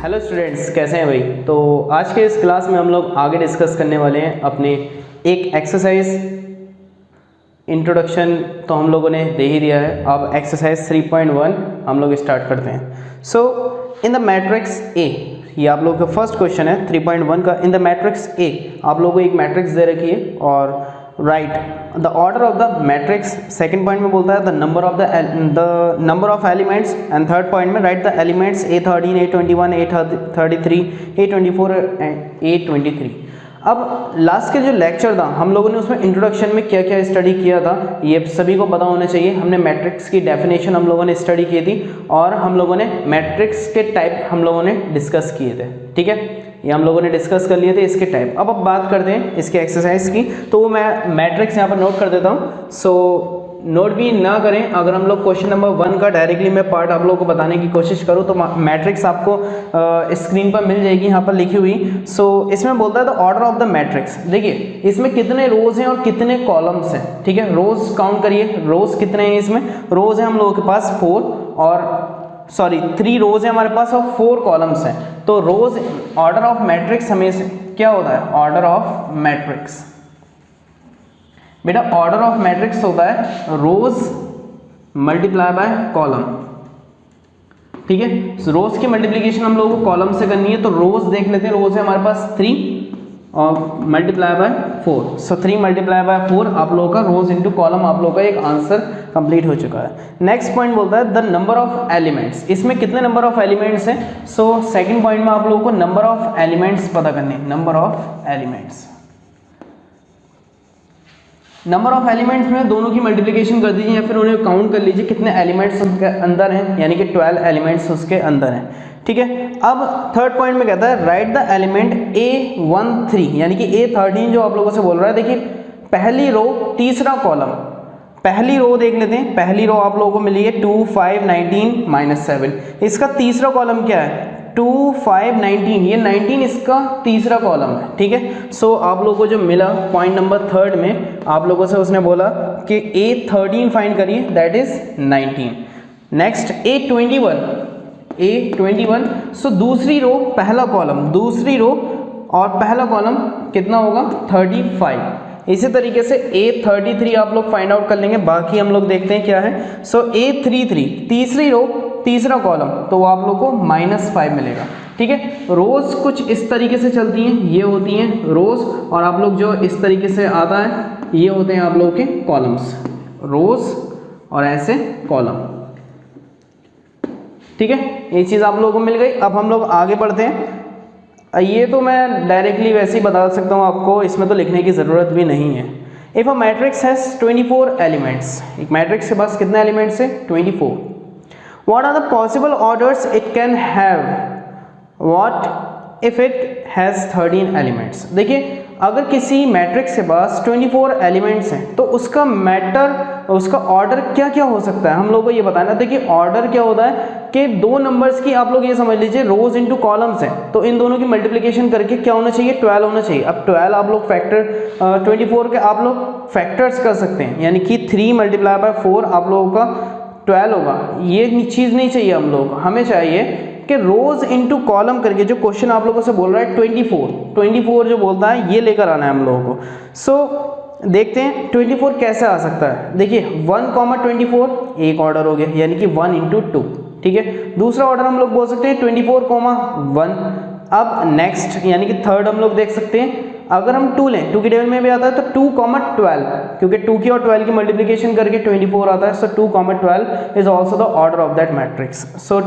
Hello students, कैसे हैं भाई। तो आज के इस क्लास में हम लोग आगे डिस्कस करने वाले हैं अपने एक एक्सरसाइज इंट्रोडक्शन। तो हम लोगों ने दे ही दिया है। अब एक्सरसाइज 3.1 हम लोग स्टार्ट करते हैं। सो इन द मैट्रिक्स ए, ये आप लोगों का फर्स्ट क्वेश्चन है 3.1 का। इन द मैट्रिक्स ए आप लोगों को एक मैट्रिक्स दे रखी है और right the order of the matrix. Second point में बोलता है the number of elements, and third point में right the elements A13, A21, A33, A24 and A23। अब लास्ट के जो लेक्चर था हम लोगों ने उसमें इंट्रोडक्शन में क्या क्या स्टडी किया था ये सभी को पता होना चाहिए। हमने मैट्रिक्स की डेफिनेशन हम लोगों ने स्टडी की थी और हम लोगों ने मैट्रिक्स के टाइप हम लोगों ने डिस्कस किए थे। ठीक है, ये हम लोगों ने डिस्कस कर लिए थे इसके टाइप। अब बात करते हैं इसके एक्सरसाइज की। तो मैं मैट्रिक्स यहाँ पर नोट कर देता हूँ। सो नोट भी ना करें। अगर हम लोग क्वेश्चन नंबर 1 का डायरेक्टली मैं पार्ट आप लोगों को बताने की कोशिश करूँ तो मैट्रिक्स आपको स्क्रीन पर मिल जाएगी यहाँ पर लिखी हुई। सो इसमें बोलता है the order of the matrix. देखिए इसमें कितने रोज हैं और कितने कॉलम्स हैं। ठीक है, रोज काउंट करिए, रोज कितने हैं इसमें। रोज है हम लोगों के पास 4 और 3 रोज है हमारे पास और 4 कॉलम्स हैं। तो रोज ऑर्डर ऑफ मैट्रिक्स हमेशा क्या होता है, ऑर्डर ऑफ मैट्रिक्स। बेटा ऑर्डर ऑफ मैट्रिक्स होता है रोज मल्टीप्लाई बाय कॉलम। ठीक है, रोज की मल्टीप्लिकेशन हम लोगों को कॉलम से करनी है। तो रोज देख लेते हैं, रोज है हमारे पास 3 और multiply by 4। So 3 multiply by 4 आप लोगों का रोज इंटू कॉलम आप लोगों का एक आंसर कंप्लीट हो चुका है। नेक्स्ट पॉइंट बोलता है द नंबर ऑफ एलिमेंट्स। इसमें कितने नंबर ऑफ एलिमेंट्स हैं। सो सेकंड पॉइंट में आप लोगों को नंबर ऑफ एलिमेंट्स पता करने, number of elements. Number of elements में दोनों की मल्टीप्लिकेशन कर दीजिए या फिर उन्हें काउंट कर लीजिए कितने एलिमेंट्स उसके अंदर हैं, यानी कि 12 एलिमेंट्स उसके अंदर हैं। ठीक है, अब थर्ड पॉइंट में कहता है राइट द एलिमेंट A13, यानी कि A13 जो आप लोगों से बोल रहा है। देखिए पहली रो तीसरा कॉलम, पहली रो देख लेते हैं। पहली रो आप लोगों को मिली है 2, 5, 19, -7। इसका तीसरा कॉलम क्या है, 2, 5, 19। ये 19 इसका तीसरा कॉलम है। ठीक है, सो आप लोगों को जो मिला पॉइंट नंबर 3 में आप लोगों से उसने बोला कि A13 फाइंड करिए, दैट इज 19। Next A21। सो दूसरी रो पहला कॉलम, दूसरी रो और पहला कॉलम कितना होगा 35। इसी तरीके से A33 आप लोग फाइंड आउट कर लेंगे। बाकी हम लोग देखते हैं क्या है। सो A33 तीसरी रो तीसरा कॉलम, तो आप लोग को -5 मिलेगा। ठीक है, रोज कुछ इस तरीके से चलती हैं, ये होती हैं रोज, और आप लोग जो इस तरीके से आता है ये होते हैं आप लोग के कॉलम्स, रोज और ऐसे कॉलम। ठीक है, ये चीज़ आप लोगों को मिल गई। अब हम लोग आगे बढ़ते हैं। ये तो मैं डायरेक्टली वैसे ही बता सकता हूँ आपको, इसमें तो लिखने की ज़रूरत भी नहीं है। If a matrix has 24 elements, एक मैट्रिक्स के पास कितने एलिमेंट्स है 24। What are the possible orders it can have? What if it has 13 elements? देखिए अगर किसी मैट्रिक्स के पास 24 एलिमेंट्स हैं तो उसका उसका ऑर्डर क्या क्या हो सकता है हम लोगों को ये बताना। देखिए ऑर्डर क्या होता है कि दो नंबर्स की आप लोग ये समझ लीजिए रोज इंटू कॉलम्स हैं, तो इन दोनों की मल्टीप्लिकेशन करके क्या होना चाहिए 12 होना चाहिए। अब 12 आप लोग फैक्टर 24 के आप लोग फैक्टर्स कर सकते हैं, यानी कि 3 मल्टीप्लाई बाय 4 आप लोगों का 12 होगा। ये चीज़ नहीं चाहिए हम लोग, हमें चाहिए कि रोज इंटू कॉलम करके जो क्वेश्चन आप लोगों से बोल रहा है 24 जो बोलता है ये लेकर आना है हम लोगों को। सो देखते हैं 24 कैसे आ सकता है। देखिए 1, 24 एक ऑर्डर हो गया, यानी कि 1 × 2। ठीक है, दूसरा ऑर्डर हम लोग बोल सकते हैं 24, 1। अब नेक्स्ट यानी कि थर्ड हम लोग देख सकते हैं, अगर हम 2 लें, 2 की टेबल में भी आता है तो 2, 12, क्योंकि 2 की और 12 की मल्टीप्लिकेशन करके 24 आता है। सो 2, 12 is also the order of that matrix. So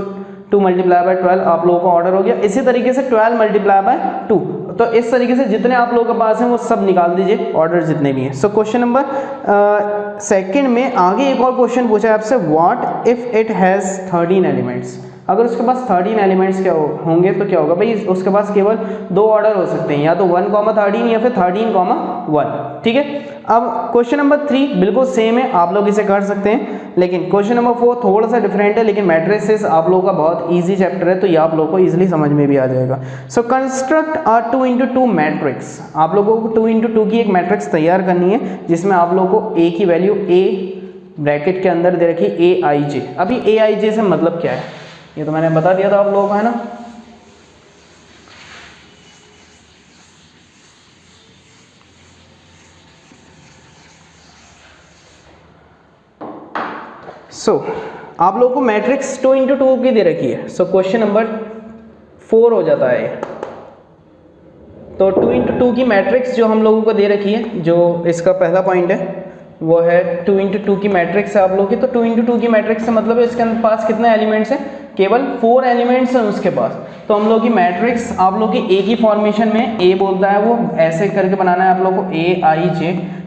2 multiply by 12 आप लोगों का ऑर्डर हो गया। इसी तरीके से 12 मल्टीप्लाई बाय 2, तो इस तरीके से जितने आप लोगों के पास हैं वो सब निकाल दीजिए, ऑर्डर जितने भी हैं। सो क्वेश्चन नंबर सेकंड में आगे एक और क्वेश्चन पूछा है आपसे, what if it has 13 elements. अगर उसके पास 13 एलिमेंट्स क्या होंगे तो क्या होगा भाई, उसके पास केवल 2 ऑर्डर हो सकते हैं, या तो 1, 13 या फिर 13, 1। ठीक है, अब क्वेश्चन नंबर 3 बिल्कुल सेम है, आप लोग इसे कर सकते हैं, लेकिन क्वेश्चन नंबर 4 थोड़ा सा डिफरेंट है, लेकिन मैट्रिसेस आप लोगों का बहुत ईजी चैप्टर है तो ये आप लोगों को ईजिली समझ में भी आ जाएगा। सो कंस्ट्रक्ट अ 2 × 2 मैट्रिक्स। आप लोगों को 2 × 2 की एक मैट्रिक्स तैयार करनी है जिसमें आप लोगों को ए की वैल्यू ए ब्रैकेट के अंदर दे रखी AIJ। अभी AIJ से मतलब क्या है ये तो मैंने बता दिया था आप लोगों को, है ना। सो आप लोगों को मैट्रिक्स 2 × 2 की दे रखी है। सो क्वेश्चन नंबर 4 हो जाता है। तो 2 × 2 की मैट्रिक्स जो हम लोगों को दे रखी है, जो इसका पहला पॉइंट है वो है 2 × 2 की मैट्रिक्स है आप लोगों की। तो 2 × 2 की मैट्रिक्स से मतलब है इसके पास कितने एलिमेंट्स हैं, केवल 4 एलिमेंट्स हैं उसके पास। तो हम लोग की मैट्रिक्स आप लोग की ए की फॉर्मेशन में, ए बोलता है वो ऐसे करके बनाना है आप लोग को AIJ।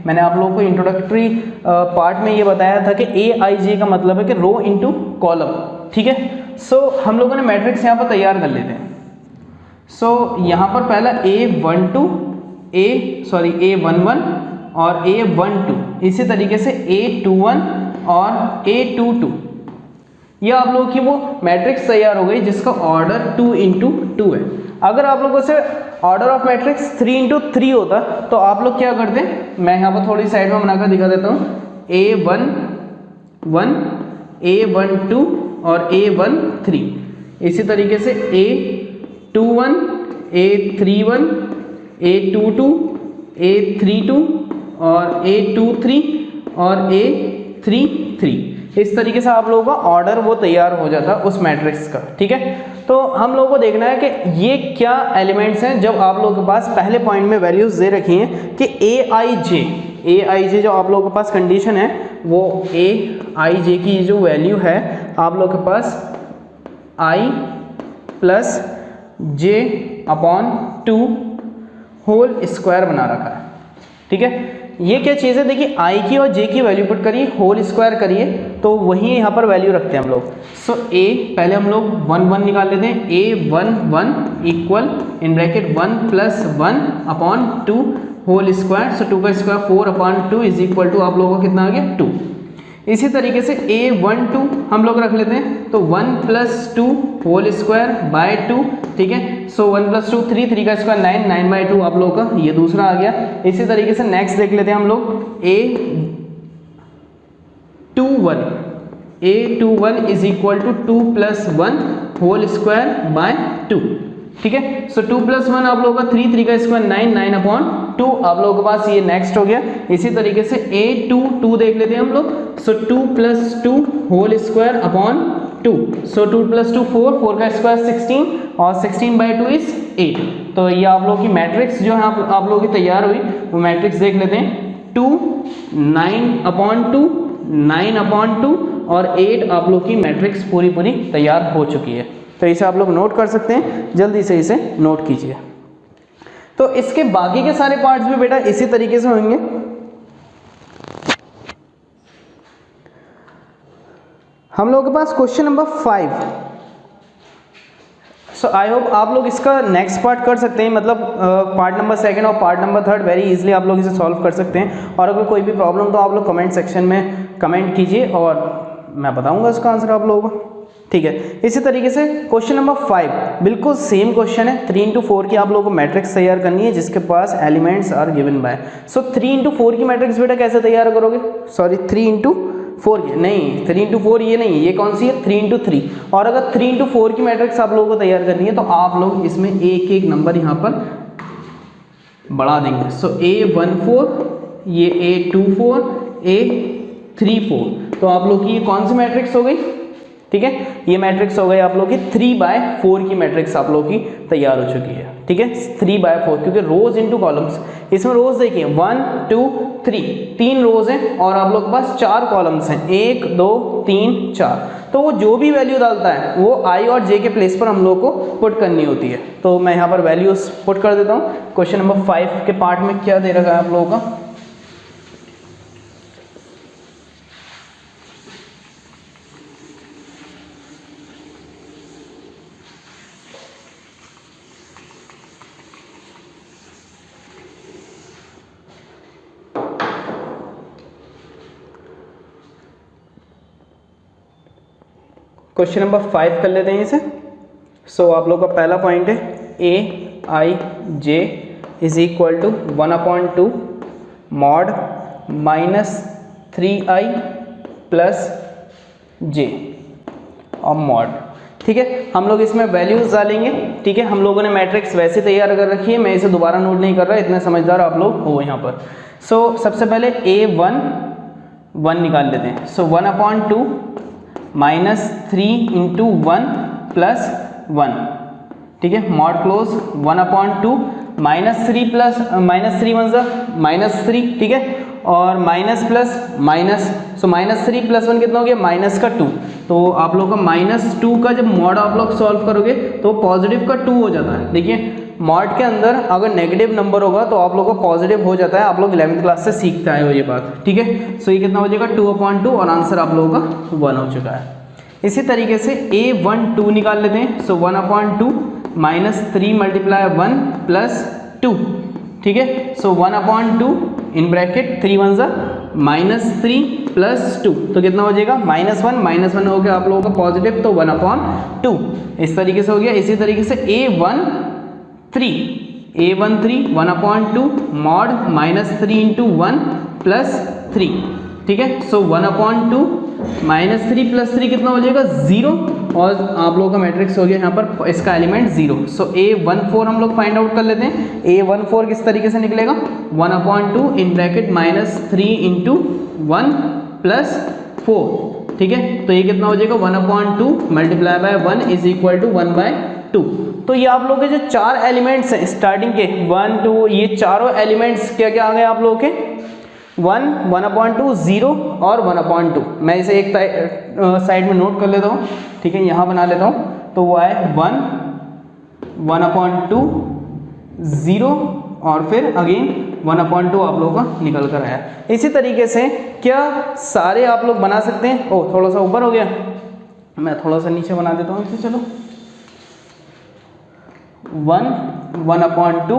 मैंने आप लोगों को इंट्रोडक्टरी पार्ट में ये बताया था कि AIJ का मतलब है कि रो इंटू कॉलम, ठीक है। सो हम लोगों ने मैट्रिक्स यहाँ पर तैयार कर लेते हैं। सो यहाँ पर पहला A11 और A12, इसी तरीके से A21 और A22, ये आप लोगों की वो मैट्रिक्स तैयार हो गई जिसका ऑर्डर 2 × 2 है। अगर आप लोगों से ऑर्डर ऑफ मैट्रिक्स 3 × 3 होता तो आप लोग क्या करते, मैं यहाँ पर थोड़ी साइड में बनाकर दिखा देता हूँ। A11, A12 और A13, इसी तरीके से A21, A31, A22, A32 और A23 और A33, इस तरीके से आप लोगों का ऑर्डर वो तैयार हो जाता उस मैट्रिक्स का, ठीक है। तो हम लोगों को देखना है कि ये क्या एलिमेंट्स हैं जब आप लोगों के पास पहले पॉइंट में वैल्यूज दे रखी हैं कि AIJ जो आप लोगों के पास कंडीशन है वो AIJ की जो वैल्यू है आप लोगों के पास I + J/2 होल स्क्वायर बना रखा है, ठीक है। ये क्या चीज़ है, देखिए I की और J की वैल्यू पुट करिए, होल स्क्वायर करिए, तो वही यहाँ पर वैल्यू रखते हैं हम लोग। सो A पहले हम लोग 1 1 निकाल लेते हैं। A11 equal in bracket 1 + 1/2 whole square. So 2 का स्क्वायर 4/2 इज इक्वल टू आप लोगों को कितना आ गया 2। इसी तरीके से A12 हम लोग रख लेते हैं, तो 1 + 2 होल स्क्वायर बाय 2, ठीक है। सो 1 + 2 3, 3 का स्क्वायर 9, 9/2 आप लोगों का ये दूसरा आ गया। इसी तरीके से नेक्स्ट देख लेते हैं हम लोग A21 is equal to 2 + 1 whole square by 2, ठीक है। सो 2 + 1 आप लोगों का 3, 3 का स्क्वायर 9, 9/2 आप लोगों के पास ये नेक्स्ट हो गया। इसी तरीके से A22 देख लेते हैं हम लोग। सो 2 + 2 होल स्क्वायर अपॉन 2। सो 2 + 2 4, 4 का स्क्वायर 16 और 16/2 इज 8। तो ये आप लोगों की मैट्रिक्स जो है आप लोगों की तैयार हुई, वो मैट्रिक्स देख लेते हैं। 2 9/2, 9/2 और 8 आप लोग की मैट्रिक्स पूरी तैयार हो चुकी है। तो इसे आप लोग नोट कर सकते हैं, जल्दी से इसे नोट कीजिए। तो इसके बाकी के सारे पार्ट्स भी बेटा इसी तरीके से होंगे। हम लोगों के पास question number 5। So I hope आप लोग इसका नेक्स्ट पार्ट कर सकते हैं, मतलब पार्ट नंबर 2 और पार्ट नंबर 3 वेरी इजीली आप लोग इसे सॉल्व कर सकते हैं। और अगर कोई भी प्रॉब्लम तो आप लोग कमेंट सेक्शन में कमेंट कीजिए और मैं बताऊंगा इसका आंसर आप लोगों को, ठीक है। इसी तरीके से क्वेश्चन नंबर 5 बिल्कुल सेम क्वेश्चन है। 3 × 4 की आप लोगों को मैट्रिक्स तैयार करनी है जिसके पास elements are given by. So 3 × 4 की मैट्रिक्स बेटा कैसे तैयार करोगे, सॉरी 3 × 4 की नहीं, 3 × 4 ये नहीं, ये कौन सी है 3 × 3। और अगर 3 × 4 की मैट्रिक्स आप लोगों को तैयार करनी है तो आप लोग इसमें एक एक नंबर यहाँ पर बढ़ा देंगे। सो A14, ये A24, A34, तो आप लोग की ये कौन सी मैट्रिक्स हो गई, ठीक है। ये मैट्रिक्स हो गई आप लोग की 3/4 की मैट्रिक्स आप लोग की तैयार हो चुकी है, ठीक है। 3/4 क्योंकि रोज इनटू कॉलम्स, इसमें रोज देखिए 1 2 3, 3 रोज हैं और आप लोग के पास 4 कॉलम्स हैं, 1 2 3 4। तो वो जो भी वैल्यू डालता है वो I और J के प्लेस पर हम लोग को पुट करनी होती है। तो मैं यहाँ पर वैल्यूज पुट कर देता हूँ। क्वेश्चन नंबर 5 के पार्ट में क्या दे रखा है आप लोगों का, क्वेश्चन नंबर 5 कर लेते हैं इसे। सो आप लोग का पहला पॉइंट है AIJ is equal to 1/2 mod -3I + J और मॉड, ठीक है। हम लोग इसमें वैल्यूज डालेंगे, ठीक है। हम लोगों ने मैट्रिक्स वैसे तैयार कर रखी है, मैं इसे दोबारा नोट नहीं कर रहा, इतने समझदार आप लोग हो यहाँ पर। सो सबसे पहले A1 1 निकाल लेते हैं। सो 1/2 माइनस 3 इंटू 1 प्लस 1, ठीक है, मॉड क्लोज 1/2 -3 प्लस -3 वन सा -3, ठीक है, और माइनस प्लस माइनस, सो -3 + 1 कितना हो गया माइनस का 2। तो आप लोग का -2 का जब मॉड आप लोग सॉल्व करोगे तो पॉजिटिव का 2 हो जाता है। देखिए मॉड के अंदर अगर नेगेटिव नंबर होगा तो आप लोग का पॉजिटिव हो जाता है, आप लोग 11वीं क्लास से सीखते आए हो ये बात, ठीक है। सो ये कितना हो जाएगा 2/2 और आंसर आप लोगों का 1 हो चुका है। इसी तरीके से A12 निकाल लेते हैं। सो 1/2 -3 × 1 प्लस 2, ठीक है। सो 1/2 इन ब्रैकेट 3 × 1 -3 प्लस 2, तो कितना हो जाएगा -1 हो गया आप लोगों का पॉजिटिव, तो 1/2 इस तरीके से हो गया। इसी तरीके से A13 1/2 मॉड -3 × 1 प्लस 3, ठीक है। सो 1/2 -3 + 3 कितना हो जाएगा 0, और आप लोगों का मैट्रिक्स हो गया यहाँ पर इसका एलिमेंट 0। सो A14 हम लोग फाइंड आउट कर लेते हैं। A14 किस तरीके से निकलेगा 1/2 इन ब्रैकेट -3 × 1 प्लस 4, ठीक है। तो ये कितना हो जाएगा 1/2 × 1 इज इक्वल टू 1/2। तो ये आप लोग के जो 4 एलिमेंट्स हैं स्टार्टिंग के 1 2, ये चारों एलिमेंट्स क्या क्या आ गए आप लोगों के 1 1/2 0 और 1/2। मैं इसे एक साइड में नोट कर लेता हूँ, ठीक है, यहाँ बना लेता हूँ। तो वो है 1 1/2 0 और फिर अगेन 1/2 आप लोगों का निकल कर आया। इसी तरीके से क्या सारे आप लोग बना सकते हैं। ओ थोड़ा सा ऊपर हो गया, मैं थोड़ा सा नीचे बना देता हूँ इसे। चलो 1 1/2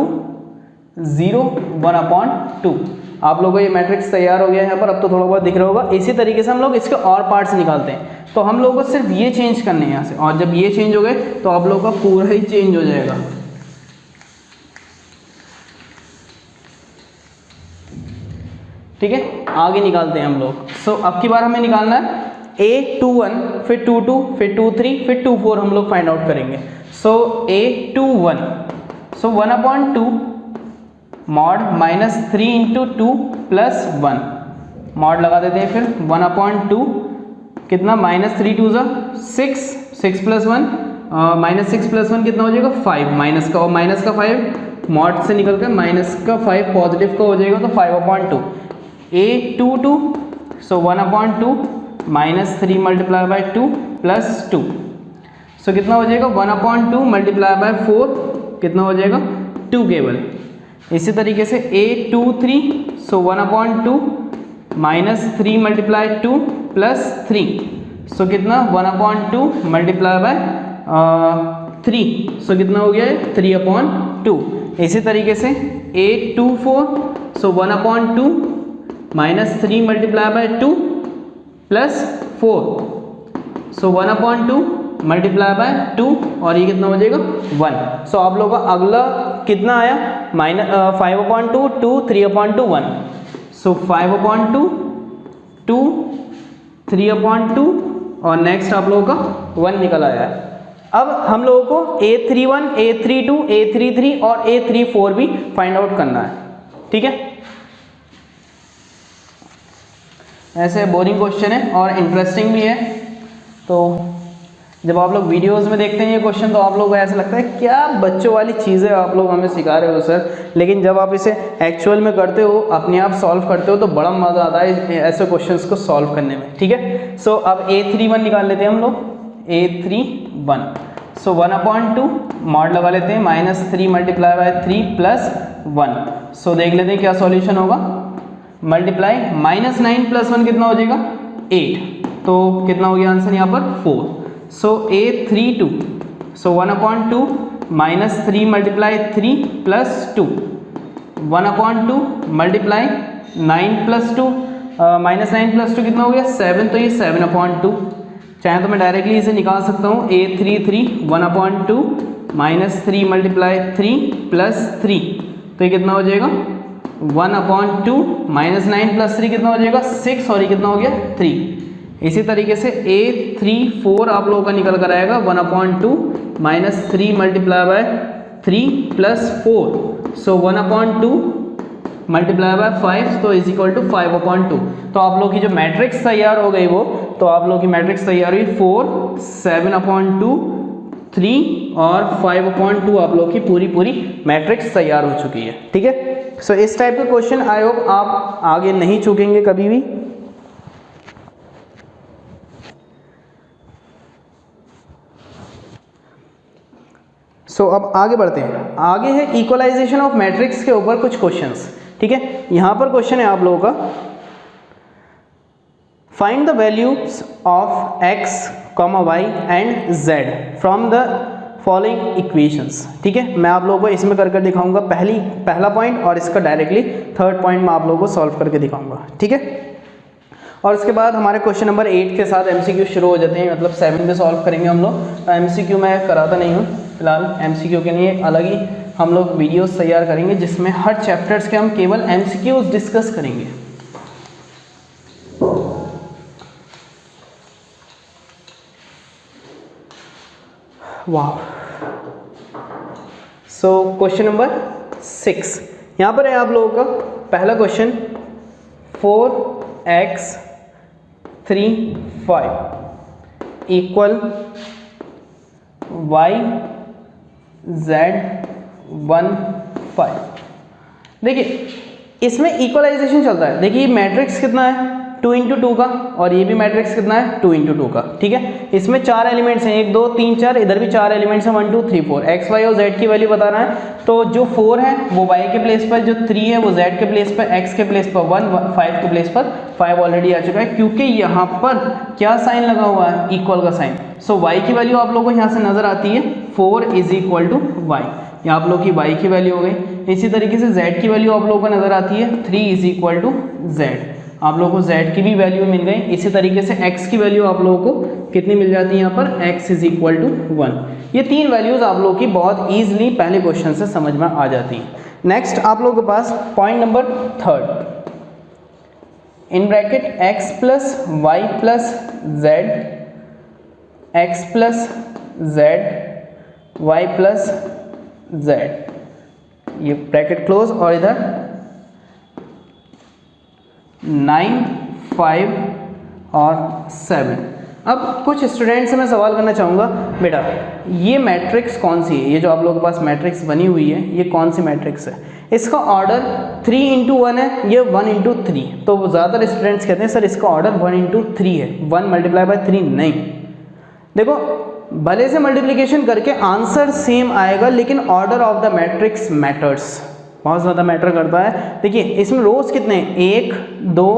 0 1/2 आप लोगों को ये मैट्रिक्स तैयार हो गया है यहाँ पर। अब तो थोड़ा बहुत दिख रहा होगा। इसी तरीके से हम लोग इसके और पार्ट्स निकालते हैं। तो हम लोगों को सिर्फ ये चेंज करने हैं यहाँ से, और जब ये चेंज हो गए तो आप लोगों का पूरा ही चेंज हो जाएगा, ठीक है। आगे निकालते हैं हम लोग। सो अब की बार हमें निकालना है A21 फिर 22 फिर 23 फिर 24 हम लोग फाइंड आउट करेंगे। सो A21 सो 1/2 मॉड -3 × 2 प्लस 1 मॉड लगा देते हैं। फिर 1/2 कितना -3 2 6 6 + 1 -6 + 1 कितना हो जाएगा 5 माइनस का, और माइनस का 5 मॉड से निकल कर माइनस का 5 पॉजिटिव का हो जाएगा, तो 5/2 A22 सो 1/2 -3 × 2 प्लस 2, सो कितना हो जाएगा 1/2 × 4 कितना हो जाएगा 2 केवल। इसी तरीके से A23 सो 1/2 -3 × 2 प्लस 3, सो कितना 1/2 × 3, सो कितना हो गया है 3/2। इसी तरीके से A24 सो 1/2 -3 × 2 प्लस 4, सो 1/2 × 2 और ये कितना हो जाएगा 1। सो आप लोगों का अगला कितना आया 5/2 2 3/2 1, सो 5/2 2 3/2 और नेक्स्ट आप लोगों का 1 निकल आया है। अब हम लोगों को A31 A32 A33 और A34 भी फाइंड आउट करना है, ठीक है। ऐसे बोरिंग क्वेश्चन है और इंटरेस्टिंग भी है। तो जब आप लोग वीडियोस में देखते हैं ये क्वेश्चन तो आप लोगों को ऐसा लगता है क्या बच्चों वाली चीज़ें आप लोग हमें सिखा रहे हो सर, लेकिन जब आप इसे एक्चुअल में करते हो अपने आप सॉल्व करते हो तो बड़ा मज़ा आता है ऐसे क्वेश्चंस को सॉल्व करने में, ठीक है। सो अब A31 निकाल लेते हैं हम लोग। A31 सो 1/2 मॉड लगा लेते हैं -3 × 3 प्लस 1, सो देख लेते हैं क्या सॉल्यूशन होगा। मल्टीप्लाई -9 + 1 कितना हो जाएगा 8, तो कितना हो गया आंसर यहाँ पर 4। सो A32 सो 1/2 -3 × 3 प्लस 2 1/2 मल्टीप्लाई 9 + 2 -9 + 2 कितना हो गया 7, तो ये 7/2। चाहे तो मैं डायरेक्टली इसे निकाल सकता हूँ A33 1/2 -3 × 3 प्लस 3, तो ये कितना हो जाएगा 1/2 -9 + 3 कितना हो जाएगा 6 और ये कितना हो गया 3। इसी तरीके से A34 आप लोगों का निकल कर आएगा 1/2 -3 × 3 प्लस 4, सो 1/2 मल्टीप्लाई बाय 5 तो इज इक्वल टू 5/2। तो आप लोग की जो मैट्रिक्स तैयार हो गई वो, तो आप लोग की मैट्रिक्स तैयार हुई 4, 7/2, 3 और 5/2 आप लोग की पूरी मैट्रिक्स तैयार हो चुकी है। ठीक है, सो इस टाइप का क्वेश्चन आई होप आप आगे नहीं चूकेंगे कभी भी। सो अब आगे बढ़ते हैं। आगे है इक्वलाइजेशन ऑफ मैट्रिक्स के ऊपर कुछ क्वेश्चंस। ठीक है, यहां पर क्वेश्चन है आप लोगों का, find the values of x, y and z from the following equations. ठीक है, मैं आप लोगों को इसमें कर दिखाऊंगा पहला पॉइंट, और इसका डायरेक्टली थर्ड पॉइंट मैं आप लोगों को सॉल्व करके दिखाऊंगा। ठीक है, और उसके बाद हमारे क्वेश्चन नंबर 8 के साथ MCQ शुरू हो जाते हैं, मतलब 7 पे सॉल्व करेंगे हम लोग। MCQ मैं कराता नहीं हूँ फिलहाल, MCQ के लिए अलग ही हम लोग वीडियोस तैयार करेंगे जिसमें हर चैप्टर्स के हम केवल MCQs डिस्कस करेंगे। वाह। सो क्वेश्चन नंबर 6 यहाँ पर है आप लोगों का पहला question, 4x 3 5 equal y z 1 5। देखिए इसमें इक्वलाइजेशन चलता है। देखिए मैट्रिक्स कितना है 2 × 2 का, और ये भी मैट्रिक्स कितना है 2 × 2 का। ठीक है, इसमें 4 एलिमेंट्स हैं, 1 2 3 4, इधर भी 4 एलिमेंट्स हैं 1 2 3 4। एक्स वाई और जेड की वैल्यू बता रहा है, तो जो 4 है वो y के प्लेस पर, जो 3 है वो z के प्लेस पर, x के प्लेस पर 1, 5 के प्लेस पर 5 ऑलरेडी आ चुका है, क्योंकि यहाँ पर क्या साइन लगा हुआ है, इक्वल का साइन। सो y की वैल्यू आप लोगों को यहाँ से नजर आती है 4 = y, यहाँ आप लोग की y की वैल्यू हो गई। इसी तरीके से z की वैल्यू आप लोगों को नजर आती है 3 = z, आप लोगों को z की भी वैल्यू मिल गई। इसी तरीके से x की वैल्यू आप लोगों को कितनी मिल जाती है यहाँ पर, x = 1। ये 3 वैल्यूज आप लोगों की बहुत ईजिली पहले क्वेश्चन से समझ में आ जाती हैं। नेक्स्ट आप लोगों के पास point number 3, in bracket x + y + z, x + z, y + z, ये ब्रैकेट क्लोज, और इधर 9 5 और 7। अब कुछ स्टूडेंट से मैं सवाल करना चाहूँगा, बेटा ये मैट्रिक्स कौन सी है, ये जो आप लोगों के पास मैट्रिक्स बनी हुई है ये कौन सी मैट्रिक्स है, इसका ऑर्डर 3 × 1 है, ये 1 × 3। तो ज़्यादातर स्टूडेंट्स कहते हैं सर इसका ऑर्डर 1 × 3 है, 1 × 3 नहीं। देखो भले से मल्टीप्लिकेशन करके आंसर सेम आएगा, लेकिन order of the matrix matters, बहुत ज़्यादा मैटर करता है। देखिए इसमें रोज कितने हैं, 1 2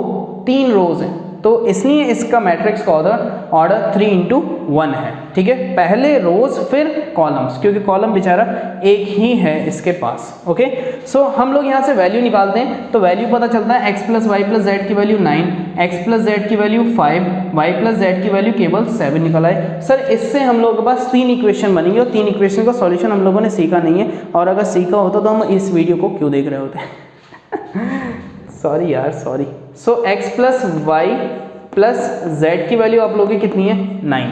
3 रोज हैं, तो इसलिए इसका मैट्रिक्स का ऑर्डर 3 × 1 है। ठीक है, पहले रोज फिर कॉलम्स, क्योंकि कॉलम बेचारा एक ही है इसके पास। ओके, सो हम लोग यहाँ से वैल्यू निकालते हैं, तो वैल्यू पता चलता है x + y + z की वैल्यू 9, x + z की वैल्यू 5, y + z की वैल्यू केवल 7 निकल आए। सर इससे हम लोगों के पास 3 इक्वेशन बनेंगे, और 3 इक्वेशन का सॉल्यूशन हम लोगों ने सीखा नहीं है, और अगर सीखा होता तो हम इस वीडियो को क्यों देख रहे होते सॉरी यार सॉरी। सो x + y + z की वैल्यू आप लोगों की कितनी है 9।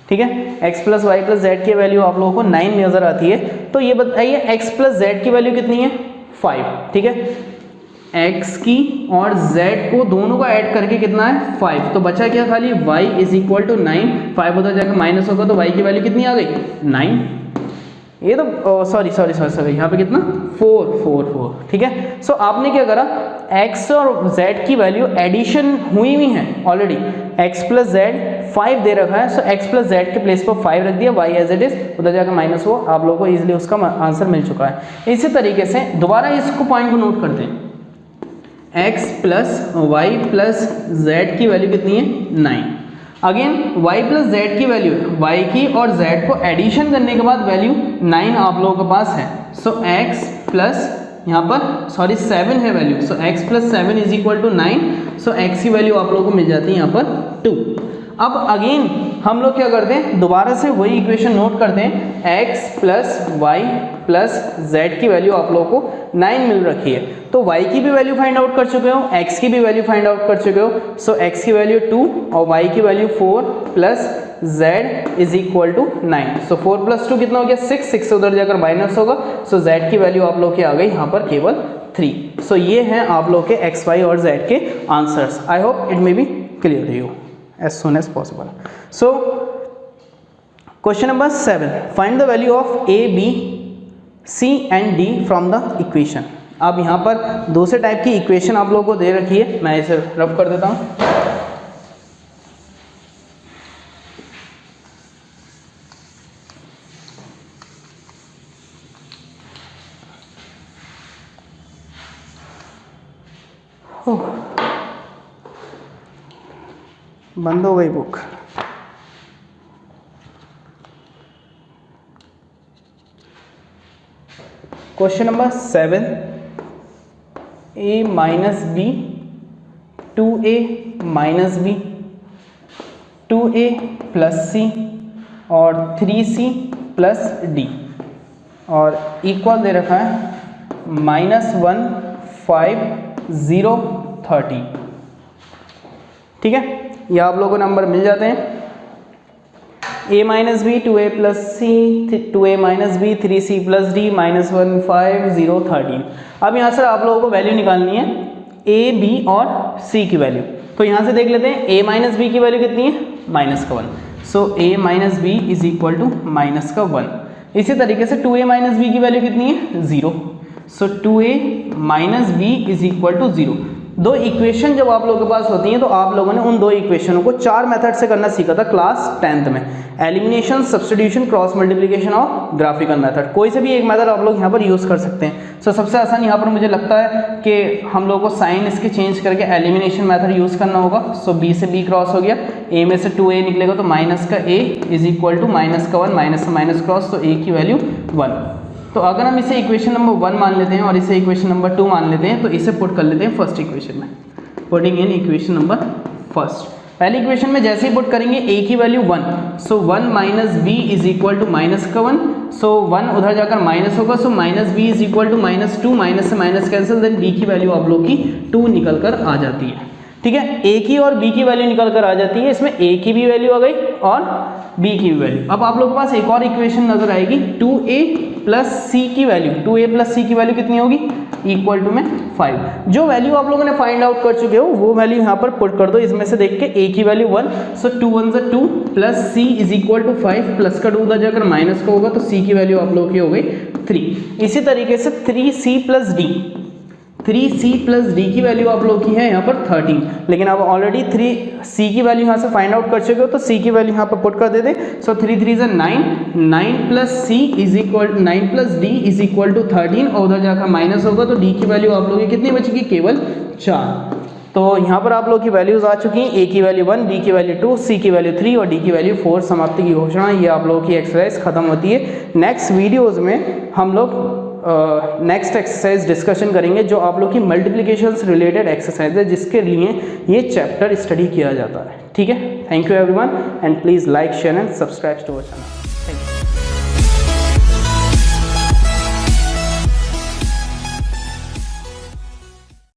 ठीक है, x + y + z की वैल्यू आप लोगों को 9 नजर आती है, तो ये बताइए x + z की वैल्यू कितनी है 5। ठीक है, x की और z को दोनों को ऐड करके कितना है 5, तो बचा क्या खाली y = 9, 5 उधर जाकर माइनस होगा, तो y की वैल्यू कितनी आ गई 9। ये तो सॉरी यहाँ पे कितना 4। ठीक है, सो आपने क्या करा, x और z की वैल्यू एडिशन हुई हुई है ऑलरेडी, x + z 5 दे रखा है, सो x + z के प्लेस पर 5 रख दिया, y एज इट इज, उधर जाकर माइनस हो, आप लोगों को इजीली उसका आंसर मिल चुका है। इसी तरीके से दोबारा इसको पॉइंट को नोट करते हैं, x + y + z की वैल्यू कितनी है 9। अगेन y + z की वैल्यू, y की और z को एडिशन करने के बाद वैल्यू 9 आप लोगों के पास है। सो x प्लस यहाँ पर 7 है वैल्यू, सो x + 7 = 9, सो x की वैल्यू आप लोगों को मिल जाती है यहाँ पर 2। अब अगेन हम लोग क्या करते हैं, दोबारा से वही इक्वेशन नोट करते हैं, x + y + z की वैल्यू आप लोगों को 9 मिल रखी है, तो y की भी वैल्यू फाइंड आउट कर चुके हो, x की भी वैल्यू फाइंड आउट कर चुके हो, सो x की वैल्यू 2 और y की वैल्यू 4 प्लस z = 9, सो 4 + 2 कितना हो गया 6 से उधर जाकर माइनस होगा, सो z की वैल्यू आप लोग की आ गई यहाँ पर केवल 3। सो ये हैं आप लोग के एक्स वाई और जेड के answers. I hope it may be clear to you as soon as possible. So question number 7, find the value of A B C and D from the equation. अब यहाँ पर दूसरे type की equation आप लोगों को दे रखी है, मैं इसे रब कर देता हूँ। बंद हो गई book. Question number 7, a minus B 2a minus B 2a plus C और 3c प्लस डी और इक्वल दे रखा है -1 5 0 30। ठीक है, ये आप लोगों को नंबर मिल जाते हैं। a minus B 2a plus C 2a minus B 3c plus D -1 5 0 13। अब यहाँ से आप लोगों को वैल्यू निकालनी है a b और c की वैल्यू। तो यहाँ से देख लेते हैं a माइनस बी की वैल्यू कितनी है, -1। So a minus B is equal to -1। इसी तरीके से 2a माइनस बी की वैल्यू कितनी है, 0। So 2a minus B is equal to 0। दो इक्वेशन जब आप लोगों के पास होती हैं तो आप लोगों ने उन दो इक्वेशनों को 4 मेथड से करना सीखा था क्लास 10th में, एलिमिनेशन, सब्स्टिट्यूशन, क्रॉस मल्टीप्लिकेशन और ग्राफिकल मेथड। कोई से भी एक मेथड आप लोग यहाँ पर यूज़ कर सकते हैं। सो सबसे आसान यहाँ पर मुझे लगता है कि हम लोग को साइन इसके चेंज करके एलिमिनेशन मेथड यूज़ करना होगा। सो b से b क्रॉस हो गया, a में से 2a निकलेगा तो माइनस का a is equal to minus का 1, माइनस से माइनस क्रॉस, तो a की वैल्यू 1। तो अगर हम इसे इक्वेशन नंबर 1 मान लेते हैं और इसे इक्वेशन नंबर 2 मान लेते हैं तो इसे पुट कर लेते हैं फर्स्ट इक्वेशन में। Putting in equation number first, पहली इक्वेशन में जैसे ही पुट करेंगे a की value 1, so 1 minus B is equal to minus का 1, सो 1 उधर जाकर माइनस होगा, so minus B is equal to -2, minus से माइनस कैंसिल, देन b की वैल्यू आप लोग की 2 निकल कर आ जाती है। ठीक है, a की और b की वैल्यू निकल कर आ जाती है। इसमें a की भी वैल्यू आ गई और b की भी वैल्यू। अब आप लोग के पास एक और इक्वेशन नजर आएगी 2a प्लस c की वैल्यू। 2a प्लस c की वैल्यू कितनी होगी, इक्वल टू में 5। जो वैल्यू आप लोगों ने फाइंड आउट कर चुके हो वो वैल्यू यहाँ पर पुट कर दो। इसमें से देख के a की वैल्यू 1, सो 2 1 ज़ा 2 plus c is equal to 5, plus का 2 उधर जाकर माइनस का होगा तो c की वैल्यू आप लोगों की हो गई 3। इसी तरीके से 3c plus d, 3c plus D की वैल्यू आप लोग की है यहाँ पर 13, लेकिन आप ऑलरेडी 3c की वैल्यू यहाँ से फाइंड आउट कर चुके हो तो c की वैल्यू यहाँ पर पुट कर देते। सो 3 3 ज़ा 9, 9 plus c is equal 9 plus d is equal to 13 और उधर जाकर माइनस होगा तो d की वैल्यू आप लोग की कितनी बचेगी, केवल 4। तो यहाँ पर आप लोग की वैल्यूज आ चुकी हैं, a की वैल्यू 1, b की वैल्यू 2, c की वैल्यू 3 और d की वैल्यू 4। समाप्ति की घोषणा, ये आप लोगों की एक्सरसाइज खत्म होती है। नेक्स्ट वीडियोज़ में हम लोग नेक्स्ट एक्सरसाइज डिस्कशन करेंगे जो आप लोग की मल्टीप्लिकेशन से रिलेटेड एक्सरसाइज है, जिसके लिए ये चैप्टर स्टडी किया जाता है। ठीक है, thank you everyone and please like, share and subscribe to our channel.